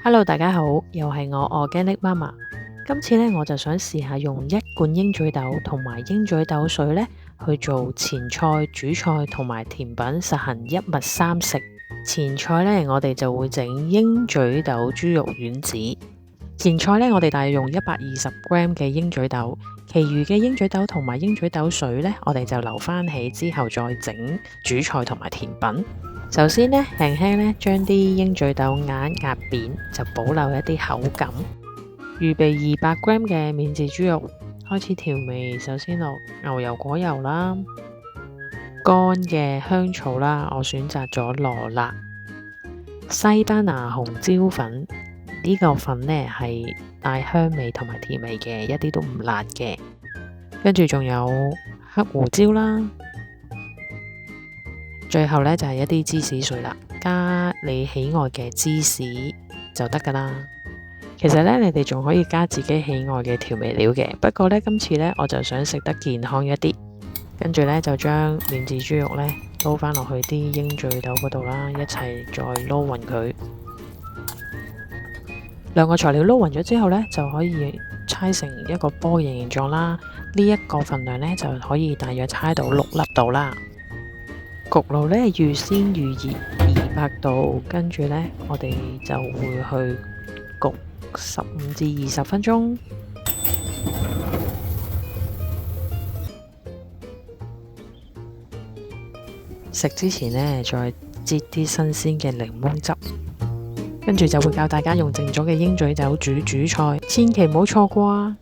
Hello，大家好，又係我 Organic Mama。今次呢，我就想試下用一罐鷹嘴豆同埋鷹嘴豆水呢去做前菜、主菜同埋甜品，實行一物三食。前菜呢，我哋就會整鷹嘴豆豬肉丸子。前菜呢，我哋大約用120g 嘅鷹嘴豆，其餘嘅鷹嘴豆同埋鷹嘴豆水呢，我哋就留翻起之後再整主菜同埋甜品。首先呢，輕輕呢將啲鷹嘴豆壓扁，就保留一啲口感。預備200g 嘅免治豬肉，開始調味。首先落牛油果油啦，乾嘅香草啦，我選擇咗羅勒、西班牙紅椒粉。呢個粉呢係帶香味同埋甜味嘅，一啲都唔辣嘅。跟住仲有黑胡椒啦。最後呢，就係一啲芝士碎啦，加你喜愛嘅芝士就得噶啦。其實呢，你哋仲可以加自己喜愛嘅調味料嘅，不過呢，今次呢，我就想食得健康一啲。跟住呢，就將免治豬肉呢撈翻落去啲鷹嘴豆嗰度啦，一齊再撈勻佢。兩個材料撈勻咗之後呢，就可以搓成一個波形狀啦。呢一個份量呢，就可以大約搓到6粒度啦。焗爐呢，預先預熱200度，跟住呢，我哋就會去焗15至20分鐘。食之前呢，再擠啲新鮮嘅檸檬汁，跟住就會教大家用正宗嘅鷹嘴豆煮主菜，千祈唔好錯過啊！